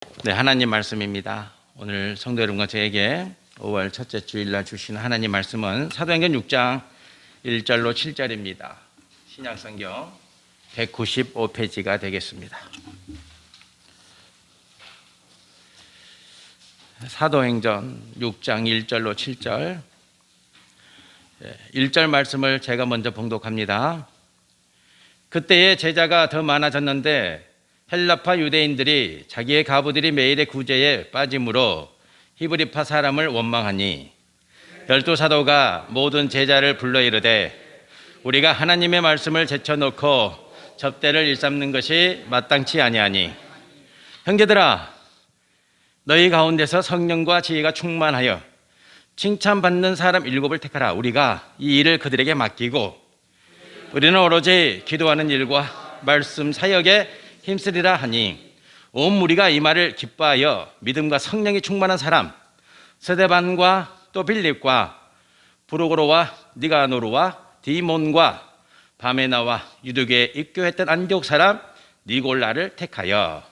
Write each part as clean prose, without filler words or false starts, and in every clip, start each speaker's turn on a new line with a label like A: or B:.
A: 네, 하나님 말씀입니다. 오늘 성도 여러분과 저에게 5월 첫째 주일날 주신 하나님 말씀은 사도행전 6장 1절로 7절입니다. 신약성경 195페이지가 되겠습니다. 사도행전 6장 1절로 7절 1절 말씀을 제가 먼저 봉독합니다. 그때의 제자가 더 많아졌는데 헬라파 유대인들이 자기의 가부들이 매일의 구제에 빠짐으로 히브리파 사람을 원망하니 열두 사도가 모든 제자를 불러 이르되 우리가 하나님의 말씀을 제쳐놓고 접대를 일삼는 것이 마땅치 아니하니 형제들아 너희 가운데서 성령과 지혜가 충만하여 칭찬받는 사람 7을 택하라. 우리가 이 일을 그들에게 맡기고 우리는 오로지 기도하는 일과 말씀 사역에 힘쓰리라 하니 온 무리가 이 말을 기뻐하여 믿음과 성령이 충만한 사람 스데반과 또 빌립과 브루고로와 니가노르와 디몬과 바메나와 유대교에 입교했던 안디옥 사람 니골라를 택하여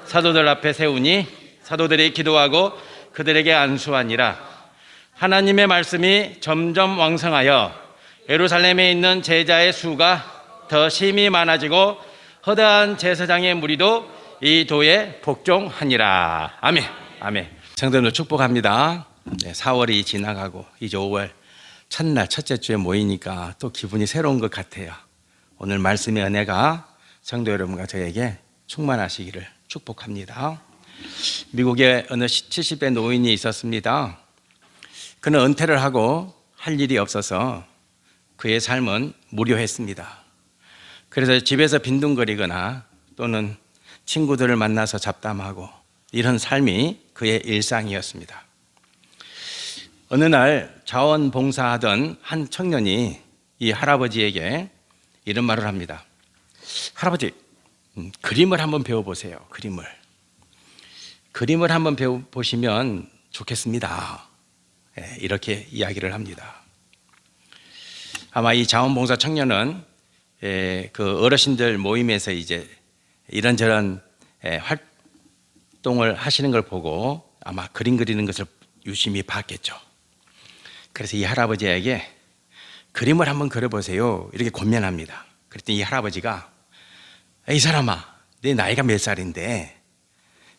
A: 사도들 앞에 세우니 사도들이 기도하고 그들에게 안수하니라. 하나님의 말씀이 점점 왕성하여 예루살렘에 있는 제자의 수가 더 심히 많아지고 허다한 제사장의 무리도 이 도에 복종하니라. 아멘. 아멘. 성도님들 축복합니다. 4월이 지나가고 이제 5월 첫날 첫째 주에 모이니까 또 기분이 새로운 것 같아요. 오늘 말씀의 은혜가 성도 여러분과 저에게 충만하시기를 축복합니다. 미국에 어느 70의 노인이 있었습니다. 그는 은퇴를 하고 할 일이 없어서 그의 삶은 무료했습니다. 그래서 집에서 빈둥거리거나 또는 친구들을 만나서 잡담하고 이런 삶이 그의 일상이었습니다. 어느 날 자원봉사하던 한 청년이 이 할아버지에게 이런 말을 합니다. 할아버지, 그림을 한번 배워보세요. 그림을 한번 배워보시면 좋겠습니다. 이렇게 이야기를 합니다. 아마 이 자원봉사 청년은 그 어르신들 모임에서 이제 이런저런 활동을 하시는 걸 보고 아마 그림 그리는 것을 유심히 봤겠죠. 그래서 이 할아버지에게 그림을 한번 그려보세요. 이렇게 권면합니다. 그랬더니 이 할아버지가 이 사람아, 내 나이가 몇 살인데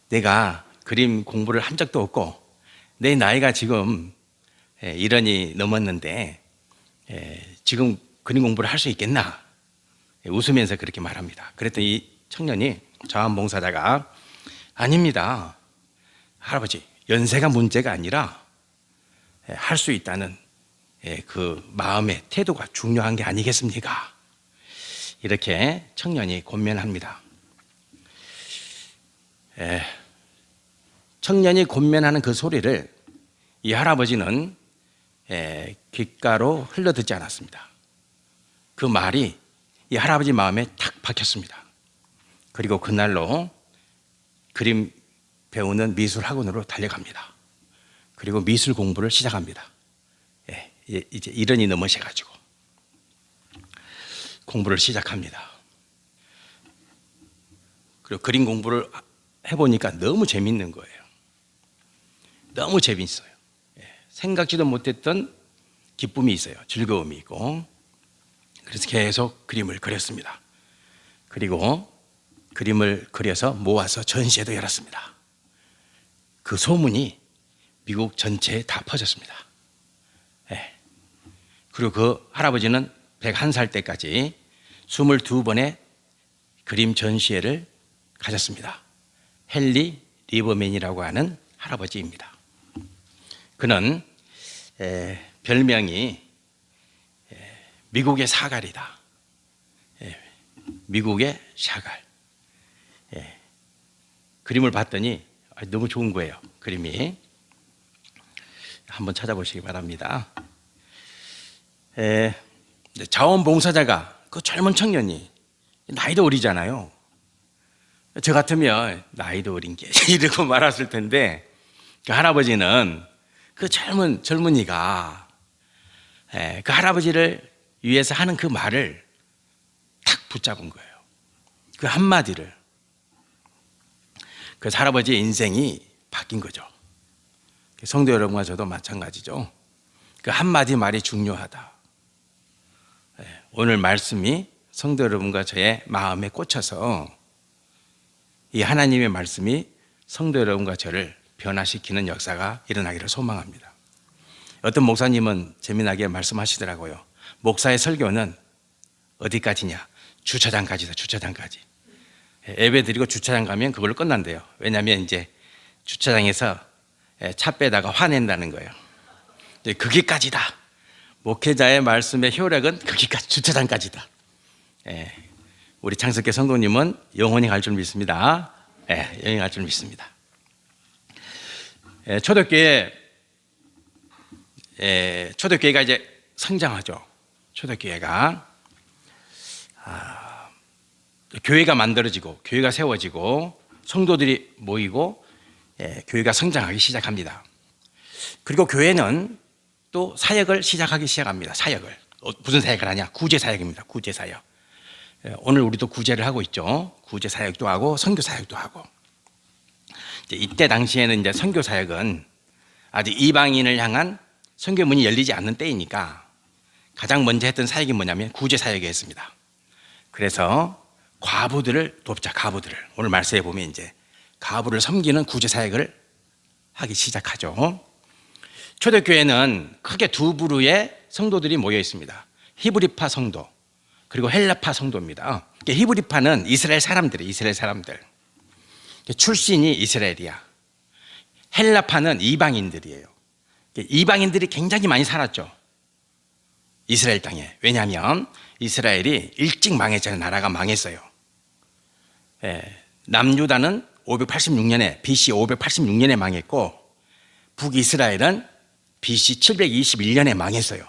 A: 내가 그림 공부를 한 적도 없고 내 나이가 지금 이런이 넘었는데 지금 그림 공부를 할 수 있겠나? 웃으면서 그렇게 말합니다. 그랬더니 이 청년이 자원봉사자가 아닙니다. 할아버지, 연세가 문제가 아니라 할 수 있다는 그 마음의 태도가 중요한 게 아니겠습니까? 이렇게 청년이 권면합니다. 청년이 권면하는 그 소리를 이 할아버지는 귓가로 흘러듣지 않았습니다. 그 말이 이 할아버지 마음에 탁 박혔습니다. 그리고 그날로 그림 배우는 미술 학원으로 달려갑니다. 그리고 미술 공부를 시작합니다. 이제 이른이 넘으셔가지고 공부를 시작합니다. 그리고 그림 공부를 해보니까 너무 재밌는 거예요. 너무 재밌어요. 생각지도 못했던 기쁨이 있어요. 즐거움이 있고. 그래서 계속 그림을 그렸습니다. 그리고 그림을 그려서 모아서 전시회도 열었습니다. 그 소문이 미국 전체에 다 퍼졌습니다. 그리고 그 할아버지는 101살 때까지 22번의 그림 전시회를 가졌습니다. 헨리 리버맨이라고 하는 할아버지입니다. 그는 별명이 미국의 사갈이다. 미국의 샤갈. 그림을 봤더니 너무 좋은 거예요. 그림이. 한번 찾아보시기 바랍니다. 자원봉사자가 그 젊은 청년이 나이도 어리잖아요. 저 같으면 나이도 어린 게 이러고 말았을 텐데 그 할아버지는 그 젊은이가 그 할아버지를 위해서 하는 그 말을 탁 붙잡은 거예요. 그 한마디를. 그래서 할아버지의 인생이 바뀐 거죠. 성도 여러분과 저도 마찬가지죠. 그 한마디 말이 중요하다. 오늘 말씀이 성도 여러분과 저의 마음에 꽂혀서 이 하나님의 말씀이 성도 여러분과 저를 변화시키는 역사가 일어나기를 소망합니다. 어떤 목사님은 재미나게 말씀하시더라고요. 목사의 설교는 어디까지냐? 주차장까지다, 주차장까지. 예배 드리고 주차장 가면 그걸로 끝난대요. 왜냐하면 이제 주차장에서 차 빼다가 화낸다는 거예요. 거기까지다. 목회자의 말씀의 효력은 거기까지, 주차장까지다. 우리 창석교 성도님은 영원히 갈 줄 믿습니다. 영원히 갈 줄 믿습니다. 초대교회가 이제 성장하죠. 초대교회가 교회가 만들어지고 교회가 세워지고 성도들이 모이고 교회가 성장하기 시작합니다. 그리고 교회는 또 사역을 시작하기 시작합니다. 사역을 무슨 사역을 하냐? 구제 사역입니다. 구제 사역. 오늘 우리도 구제를 하고 있죠. 구제 사역도 하고 선교 사역도 하고. 이때 당시에는 이제 선교 사역은 아직 이방인을 향한 선교 문이 열리지 않는 때이니까 가장 먼저 했던 사역이 뭐냐면 구제 사역이었습니다. 그래서 과부들을 돕자, 과부들을. 오늘 말씀에 보면 이제 과부를 섬기는 구제 사역을 하기 시작하죠. 초대교회는 크게 두 부류의 성도들이 모여 있습니다. 히브리파 성도 그리고 헬라파 성도입니다. 히브리파는 이스라엘 사람들이에요. 이스라엘 사람들. 출신이 이스라엘이야. 헬라파는 이방인들이에요. 이방인들이 굉장히 많이 살았죠. 이스라엘 땅에. 왜냐하면 이스라엘이 일찍 망했잖아요. 나라가 망했어요. 남유다는 586년에 BC 586년에 망했고 북이스라엘은 BC 721년에 망했어요.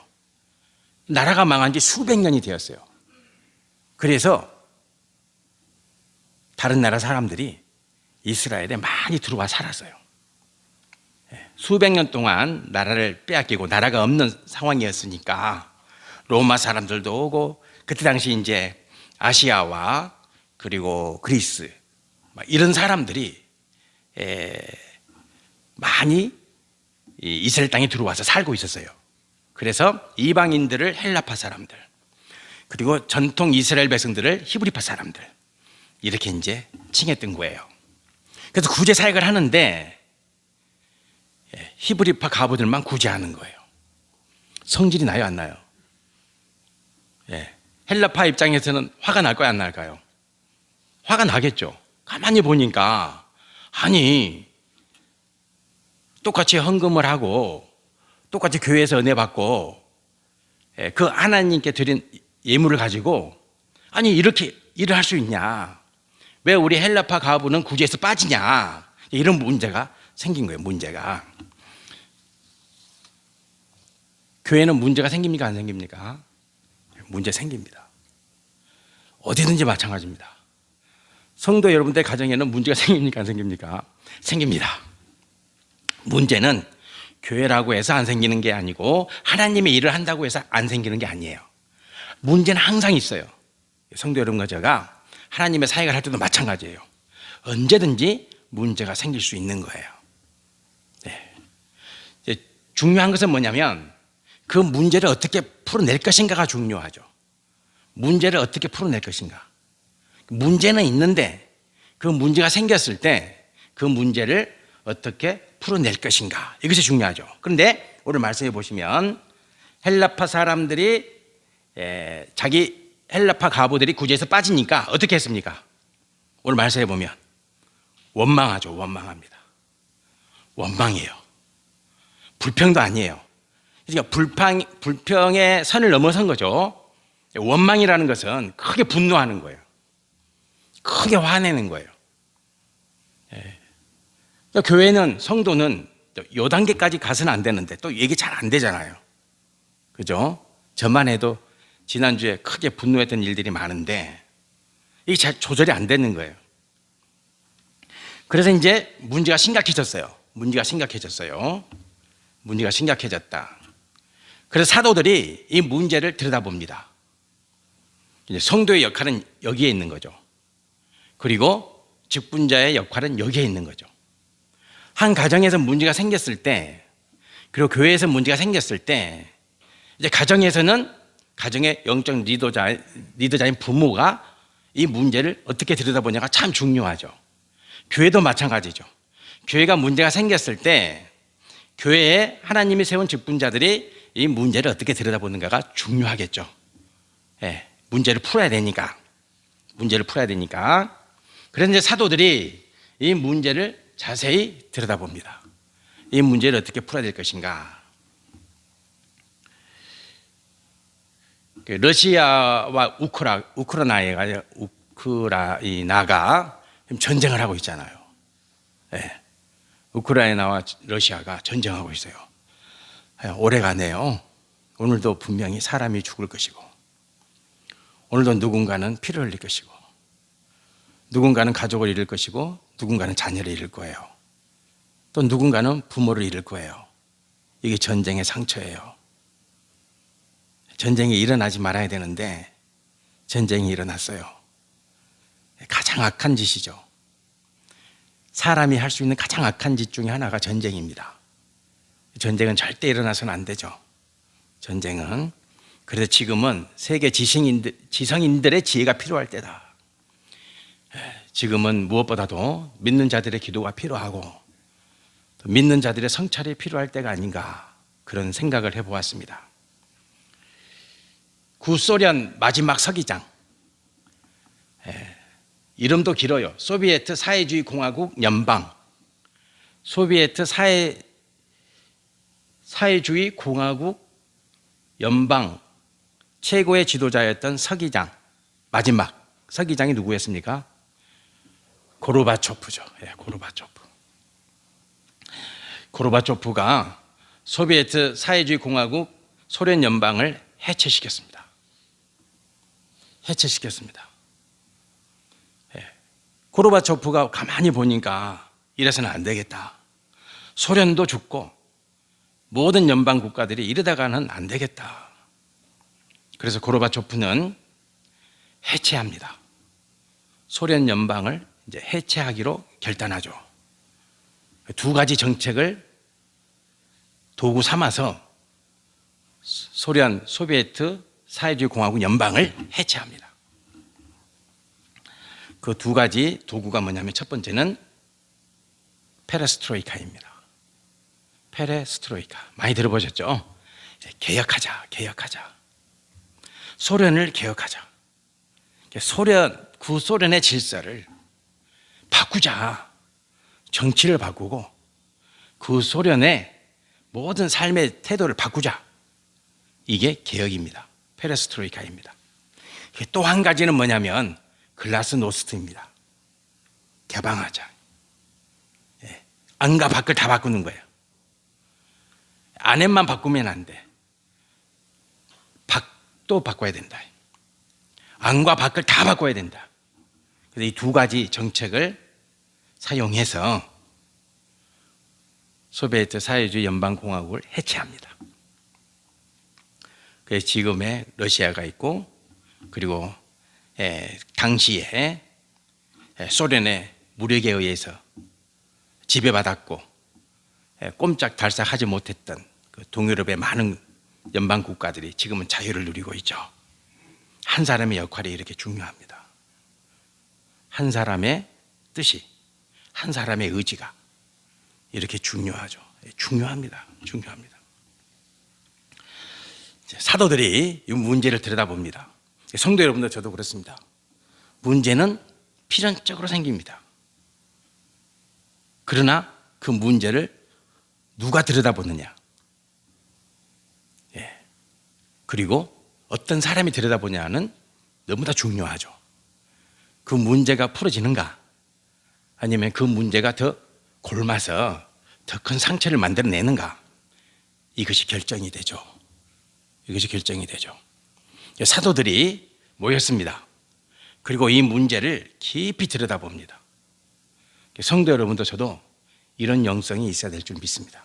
A: 나라가 망한 지 수백 년이 되었어요. 그래서 다른 나라 사람들이 이스라엘에 많이 들어와 살았어요. 수백 년 동안 나라를 빼앗기고 나라가 없는 상황이었으니까 로마 사람들도 오고 그때 당시 이제 아시아와 그리고 그리스 이런 사람들이 많이 이스라엘 땅에 들어와서 살고 있었어요. 그래서 이방인들을 헬라파 사람들 그리고 전통 이스라엘 백성들을 히브리파 사람들 이렇게 이제 칭했던 거예요. 그래서 구제 사역을 하는데 히브리파 가부들만 구제하는 거예요. 성질이 나요, 안 나요? 헬라파 입장에서는 화가 날까요, 안 날까요? 화가 나겠죠. 가만히 보니까 아니 똑같이 헌금을 하고 똑같이 교회에서 은혜 받고 그 하나님께 드린 예물을 가지고 아니 이렇게 일을 할 수 있냐? 왜 우리 헬라파 가부는 구제에서 빠지냐? 이런 문제가 생긴 거예요. 문제가. 교회는 문제가 생깁니까, 안 생깁니까? 문제 생깁니다. 어디든지 마찬가지입니다. 성도 여러분들 가정에는 문제가 생깁니까, 안 생깁니까? 생깁니다. 문제는 교회라고 해서 안 생기는 게 아니고 하나님의 일을 한다고 해서 안 생기는 게 아니에요. 문제는 항상 있어요. 성도 여러분과 제가 하나님의 사역을 할 때도 마찬가지예요. 언제든지 문제가 생길 수 있는 거예요. 중요한 것은 뭐냐면 그 문제를 어떻게 풀어낼 것인가가 중요하죠. 문제를 어떻게 풀어낼 것인가. 문제는 있는데 그 문제가 생겼을 때 그 문제를 어떻게 풀어낼 것인가. 이것이 중요하죠. 그런데 오늘 말씀해 보시면 헬라파 사람들이 자기 헬라파 가부들이 구제에서 빠지니까 어떻게 했습니까? 오늘 말씀해 보면 원망하죠. 원망합니다. 원망이에요. 불평도 아니에요. 그러니까 불평의 선을 넘어선 거죠. 원망이라는 것은 크게 분노하는 거예요. 크게 화내는 거예요. 그러니까 교회는 성도는 요 단계까지 가서는 안 되는데 또 얘기 잘 안 되잖아요. 그죠? 저만 해도 지난주에 크게 분노했던 일들이 많은데 이게 잘 조절이 안 되는 거예요. 그래서 이제 문제가 심각해졌어요. 문제가 심각해졌다. 그래서 사도들이 이 문제를 들여다봅니다. 이제 성도의 역할은 여기에 있는 거죠. 그리고 직분자의 역할은 여기에 있는 거죠. 한 가정에서 문제가 생겼을 때, 그리고 교회에서 문제가 생겼을 때, 이제 가정에서는 가정의 영적 리더자인 부모가 이 문제를 어떻게 들여다보냐가 참 중요하죠. 교회도 마찬가지죠. 교회가 문제가 생겼을 때 교회에 하나님이 세운 직분자들이 이 문제를 어떻게 들여다보는가가 중요하겠죠. 예, 문제를 풀어야 되니까. 그래서 이제 사도들이 이 문제를 자세히 들여다봅니다. 이 문제를 어떻게 풀어야 될 것인가. 러시아와 우크라이나가 전쟁을 하고 있잖아요. 네. 우크라이나와 러시아가 전쟁하고 있어요. 오래가네요. 오늘도 분명히 사람이 죽을 것이고, 오늘도 누군가는 피를 흘릴 것이고, 누군가는 가족을 잃을 것이고, 누군가는 자녀를 잃을 거예요. 또 누군가는 부모를 잃을 거예요. 이게 전쟁의 상처예요. 전쟁이 일어나지 말아야 되는데 전쟁이 일어났어요. 가장 악한 짓이죠. 사람이 할 수 있는 가장 악한 짓 중에 하나가 전쟁입니다. 전쟁은 절대 일어나서는 안 되죠. 전쟁은. 그래서 지금은 세계 지성인들의 지혜가 필요할 때다. 지금은 무엇보다도 믿는 자들의 기도가 필요하고 믿는 자들의 성찰이 필요할 때가 아닌가, 그런 생각을 해보았습니다. 구소련 마지막 서기장, 이름도 길어요. 소비에트 사회주의 공화국 연방, 소비에트 사회주의 공화국 연방 최고의 지도자였던 서기장, 마지막 서기장이 누구였습니까? 고르바초프죠. 고르바초프가 소비에트 사회주의 공화국 소련 연방을 해체시켰습니다. 고르바초프가 가만히 보니까 이래서는 안 되겠다. 소련도 죽고 모든 연방 국가들이 이러다가는 안 되겠다. 그래서 고르바초프는 해체합니다. 소련 연방을 이제 해체하기로 결단하죠. 두 가지 정책을 도구 삼아서 소련 소비에트 사회주의 공화국 연방을 해체합니다. 그 두 가지 도구가 뭐냐면, 첫 번째는 페레스트로이카입니다. 페레스트로이카 많이 들어보셨죠? 개혁하자. 소련을 개혁하자. 구소련의 질서를 바꾸자. 정치를 바꾸고 구소련의 모든 삶의 태도를 바꾸자. 이게 개혁입니다. 페레스트로이카입니다. 또 한 가지는 뭐냐면 글라스노스트입니다. 개방하자. 안과 밖을 다 바꾸는 거예요. 안에만 바꾸면 안 돼. 밖도 바꿔야 된다. 안과 밖을 다 바꿔야 된다. 그래서 이 두 가지 정책을 사용해서 소비에트 사회주의 연방공화국을 해체합니다. 그래서 지금의 러시아가 있고, 그리고 당시에 소련의 무력에 의해서 지배받았고 꼼짝달싹하지 못했던 그 동유럽의 많은 연방 국가들이 지금은 자유를 누리고 있죠. 한 사람의 역할이 이렇게 중요합니다. 한 사람의 뜻이, 한 사람의 의지가 이렇게 중요하죠. 중요합니다. 사도들이 이 문제를 들여다봅니다. 성도 여러분들, 저도 그렇습니다. 문제는 필연적으로 생깁니다. 그러나 그 문제를 누가 들여다보느냐, 그리고 어떤 사람이 들여다보냐는 너무나 중요하죠. 그 문제가 풀어지는가, 아니면 그 문제가 더 골마서 더 큰 상처를 만들어내는가, 이것이 결정이 되죠. 사도들이 모였습니다. 그리고 이 문제를 깊이 들여다봅니다. 성도 여러분도 저도 이런 영성이 있어야 될 줄 믿습니다.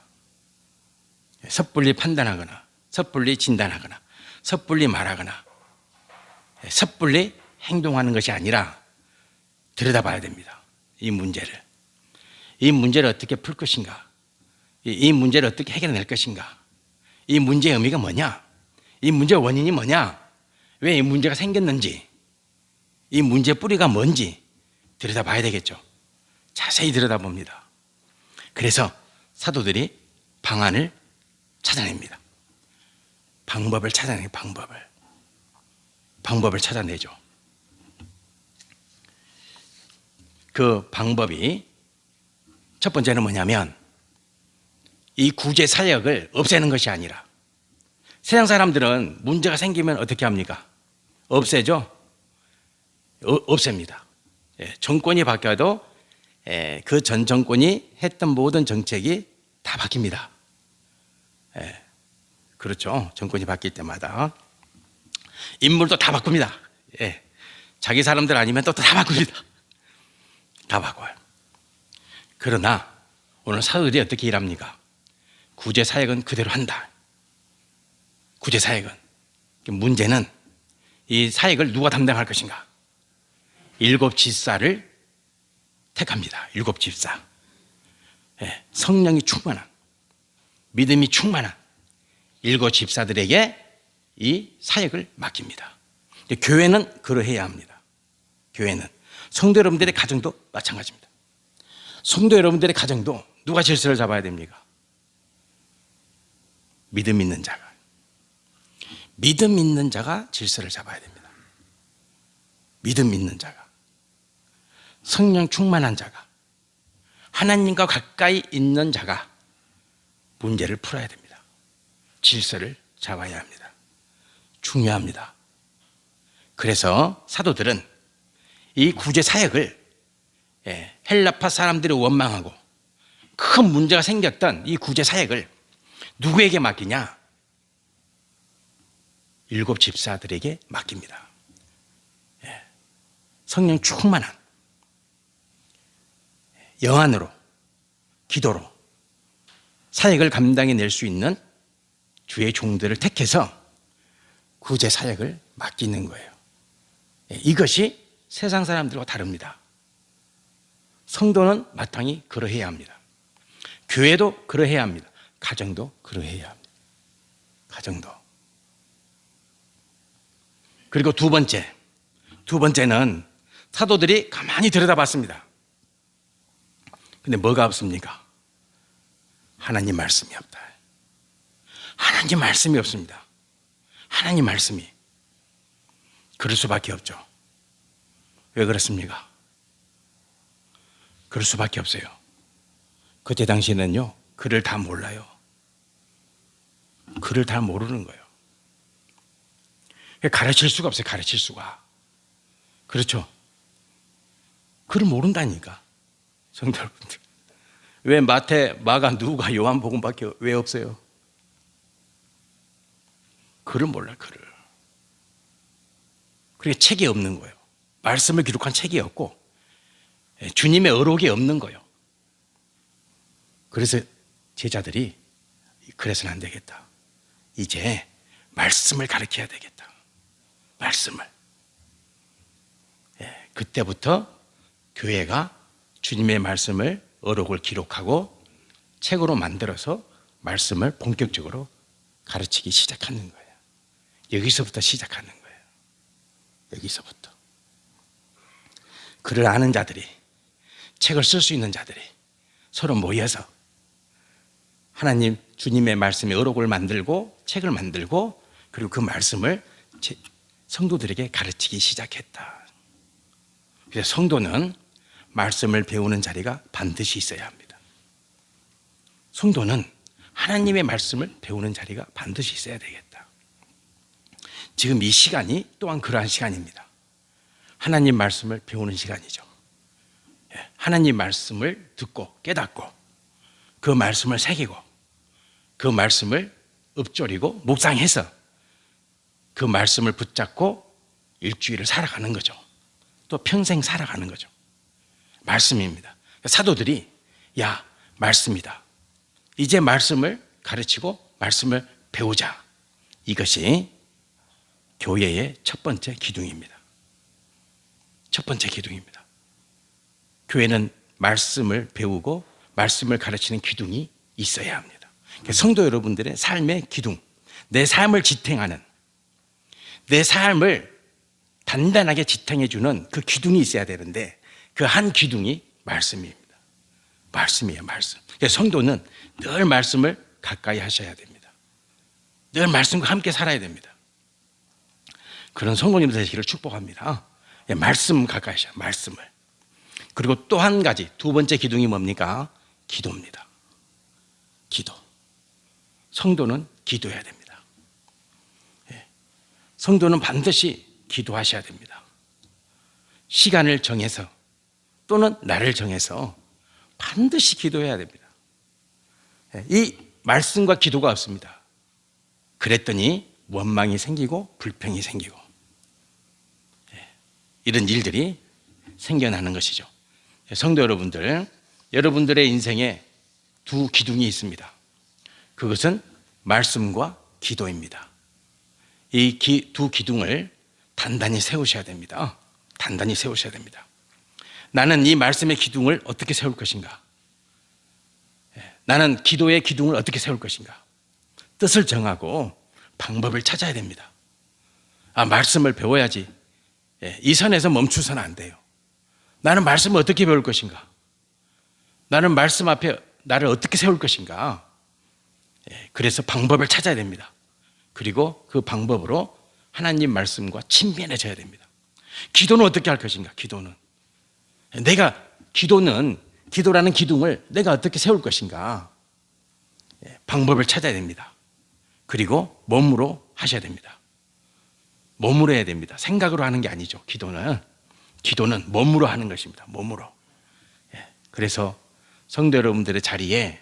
A: 섣불리 판단하거나, 섣불리 진단하거나, 섣불리 말하거나, 섣불리 행동하는 것이 아니라 들여다봐야 됩니다. 이 문제를. 이 문제를 어떻게 풀 것인가? 이 문제를 어떻게 해결해낼 것인가? 이 문제의 의미가 뭐냐? 이 문제의 원인이 뭐냐? 왜 이 문제가 생겼는지, 이 문제의 뿌리가 뭔지 들여다봐야 되겠죠. 자세히 들여다봅니다. 그래서 사도들이 방안을 찾아냅니다. 방법을 찾아내요. 방법을 찾아내죠. 그 방법이 첫 번째는 뭐냐면 이 구제 사역을 없애는 것이 아니라, 세상 사람들은 문제가 생기면 어떻게 합니까? 없애죠? 없앱니다. 정권이 바뀌어도 그 전 정권이 했던 모든 정책이 다 바뀝니다. 그렇죠. 정권이 바뀔 때마다 인물도 다 바꿉니다. 자기 사람들 아니면 또 다 바꿉니다. 다 바꿔요. 그러나 오늘 사도들이 어떻게 일합니까? 구제 사역은 그대로 한다. 구제 사역은, 문제는 이 사역을 누가 담당할 것인가? 7 집사를 택합니다. 7 집사. 성령이 충만한, 믿음이 충만한 7 집사들에게 이 사역을 맡깁니다. 교회는 그러해야 합니다. 교회는. 성도 여러분들의 가정도 마찬가지입니다. 성도 여러분들의 가정도 누가 질서를 잡아야 됩니까? 믿음 있는 자가. 믿음 있는 자가 질서를 잡아야 됩니다. 믿음 있는 자가. 성령 충만한 자가. 하나님과 가까이 있는 자가 문제를 풀어야 됩니다. 질서를 잡아야 합니다. 중요합니다. 그래서 사도들은 이 구제 사역을 헬라파 사람들이 원망하고 큰 문제가 생겼던 이 구제 사역을 누구에게 맡기냐? 7 집사들에게 맡깁니다. 성령 충만한 영안으로, 기도로 사역을 감당해낼 수 있는 주의 종들을 택해서 구제 사역을 맡기는 거예요. 이것이 세상 사람들과 다릅니다. 성도는 마땅히 그러해야 합니다. 교회도 그러해야 합니다. 가정도 그러해야 합니다. 가정도. 그리고 두 번째는 사도들이 가만히 들여다봤습니다. 근데 뭐가 없습니까? 하나님 말씀이 없다. 하나님 말씀이 없습니다. 하나님 말씀이. 그럴 수밖에 없죠. 왜 그렇습니까? 그럴 수밖에 없어요. 그때 당시에는요, 글을 다 몰라요. 글을 다 모르는 거예요. 가르칠 수가 없어요. 가르칠 수가. 그렇죠. 글을 모른다니까. 성도 여러분들. 왜 마태, 마가, 누가, 요한복음밖에 왜 없어요? 글을 몰라요. 글을. 그게 책이 없는 거예요. 말씀을 기록한 책이 없고 주님의 어록이 없는 거예요. 그래서 제자들이 그래서는 안 되겠다. 이제 말씀을 가르쳐야 되겠다. 말씀을. 그때부터 교회가 주님의 말씀을 어록을 기록하고 책으로 만들어서 말씀을 본격적으로 가르치기 시작하는 거예요. 여기서부터 시작하는 거예요. 여기서부터. 글을 아는 자들이, 책을 쓸 수 있는 자들이 서로 모여서 하나님, 주님의 말씀의 어록을 만들고 책을 만들고 그리고 그 말씀을 성도들에게 가르치기 시작했다. 그래서 성도는 말씀을 배우는 자리가 반드시 있어야 합니다. 성도는 하나님의 말씀을 배우는 자리가 반드시 있어야 되겠다. 지금 이 시간이 또한 그러한 시간입니다. 하나님 말씀을 배우는 시간이죠. 하나님 말씀을 듣고 깨닫고 그 말씀을 새기고 그 말씀을 읊조리고 묵상해서 그 말씀을 붙잡고 일주일을 살아가는 거죠. 또 평생 살아가는 거죠. 말씀입니다. 사도들이 야, 말씀이다. 이제 말씀을 가르치고 말씀을 배우자. 이것이 교회의 첫 번째 기둥입니다. 첫 번째 기둥입니다. 교회는 말씀을 배우고 말씀을 가르치는 기둥이 있어야 합니다. 성도 여러분들의 삶의 기둥, 내 삶을 지탱하는, 내 삶을 단단하게 지탱해주는 그 기둥이 있어야 되는데 그 한 기둥이 말씀입니다. 말씀이에요, 말씀. 성도는 늘 말씀을 가까이 하셔야 됩니다. 늘 말씀과 함께 살아야 됩니다. 그런 성도님들 되시기를 축복합니다. 말씀 가까이 하셔야 말씀을. 그리고 또 한 가지, 두 번째 기둥이 뭡니까? 기도입니다. 기도. 성도는 기도해야 됩니다. 성도는 반드시 기도하셔야 됩니다. 시간을 정해서 또는 날을 정해서 반드시 기도해야 됩니다. 이 말씀과 기도가 없습니다. 그랬더니 원망이 생기고 불평이 생기고 이런 일들이 생겨나는 것이죠. 성도 여러분들, 여러분들의 인생에 두 기둥이 있습니다. 그것은 말씀과 기도입니다. 이 두 기둥을 단단히 세우셔야 됩니다. 단단히 세우셔야 됩니다. 나는 이 말씀의 기둥을 어떻게 세울 것인가? 나는 기도의 기둥을 어떻게 세울 것인가? 뜻을 정하고 방법을 찾아야 됩니다. 말씀을 배워야지. 이 선에서 멈추서는 안 돼요. 나는 말씀을 어떻게 배울 것인가? 나는 말씀 앞에 나를 어떻게 세울 것인가? 그래서 방법을 찾아야 됩니다. 그리고 그 방법으로 하나님 말씀과 친밀해져야 됩니다. 기도는 어떻게 할 것인가? 기도라는 기둥을 내가 어떻게 세울 것인가? 방법을 찾아야 됩니다. 그리고 몸으로 하셔야 됩니다. 몸으로 해야 됩니다. 생각으로 하는 게 아니죠. 기도는 몸으로 하는 것입니다. 몸으로. 그래서 성도 여러분들의 자리에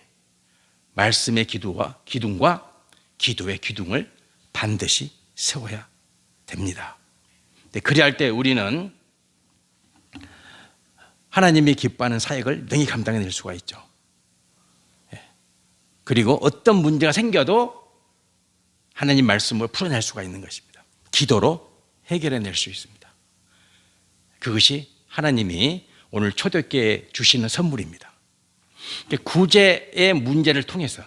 A: 말씀의 기둥과 기도의 기둥을 반드시 세워야 됩니다. 그리할 때 우리는 하나님이 기뻐하는 사역을 능히 감당해낼 수가 있죠. 그리고 어떤 문제가 생겨도 하나님 말씀을 풀어낼 수가 있는 것입니다. 기도로 해결해낼 수 있습니다. 그것이 하나님이 오늘 초대교회에 주시는 선물입니다. 구제의 문제를 통해서,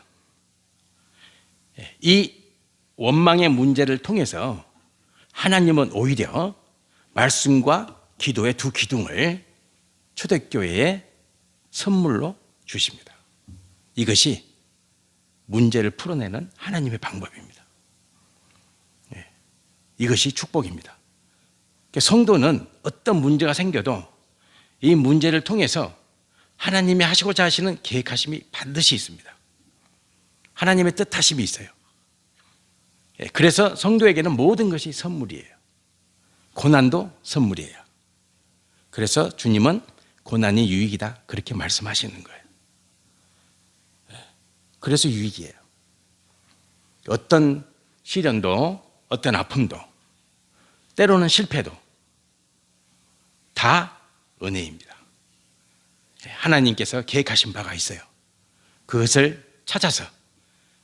A: 이 원망의 문제를 통해서 하나님은 오히려 말씀과 기도의 두 기둥을 초대교회에 선물로 주십니다. 이것이 문제를 풀어내는 하나님의 방법입니다. 이것이 축복입니다. 성도는 어떤 문제가 생겨도 이 문제를 통해서 하나님이 하시고자 하시는 계획하심이 반드시 있습니다. 하나님의 뜻하심이 있어요. 그래서 성도에게는 모든 것이 선물이에요. 고난도 선물이에요. 그래서 주님은 고난이 유익이다 그렇게 말씀하시는 거예요. 그래서 유익이에요. 어떤 시련도 어떤 아픔도 때로는 실패도 다 은혜입니다. 하나님께서 계획하신 바가 있어요. 그것을 찾아서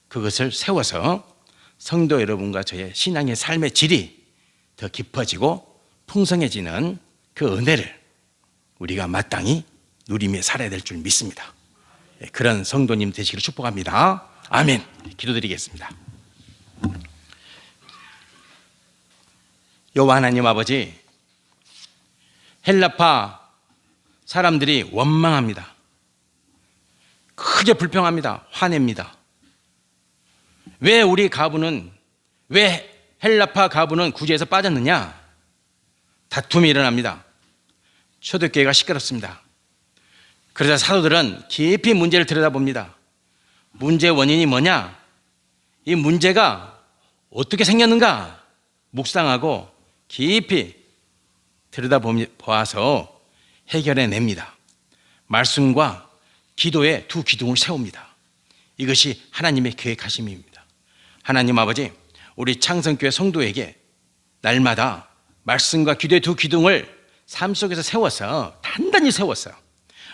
A: 그것을 세워서 성도 여러분과 저의 신앙의 삶의 질이 더 깊어지고 풍성해지는 그 은혜를 우리가 마땅히 누리며 살아야 될 줄 믿습니다. 그런 성도님 되시기를 축복합니다. 아멘. 기도드리겠습니다. 여호와 하나님 아버지, 헬라파 사람들이 원망합니다. 크게 불평합니다. 화냅니다. 왜 헬라파 가부는 구제에서 빠졌느냐? 다툼이 일어납니다. 초대교회가 시끄럽습니다. 그러자 사도들은 깊이 문제를 들여다봅니다. 문제의 원인이 뭐냐? 이 문제가 어떻게 생겼는가? 묵상하고 깊이 들여다보아서 해결해냅니다. 말씀과 기도의 두 기둥을 세웁니다. 이것이 하나님의 계획하심입니다. 하나님 아버지, 우리 창성교회 성도에게 날마다 말씀과 기도의 두 기둥을 삶 속에서 세워서 단단히 세워서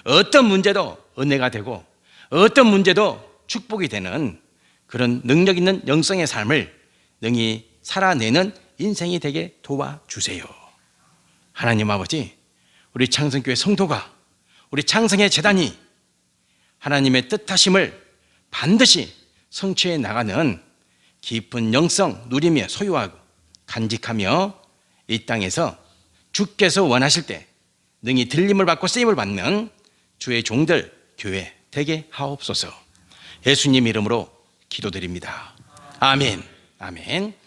A: 어떤 문제도 은혜가 되고 어떤 문제도 축복이 되는 그런 능력 있는 영성의 삶을 능히 살아내는 인생이 되게 도와주세요. 하나님 아버지, 우리 창성교회 성도가 우리 창성의 재단이 하나님의 뜻하심을 반드시 성취해 나가는 깊은 영성 누리며 소유하고 간직하며 이 땅에서 주께서 원하실 때 능히 들림을 받고 쓰임을 받는 주의 종들 교회 되게 하옵소서. 예수님 이름으로 기도드립니다. 아멘. 아멘.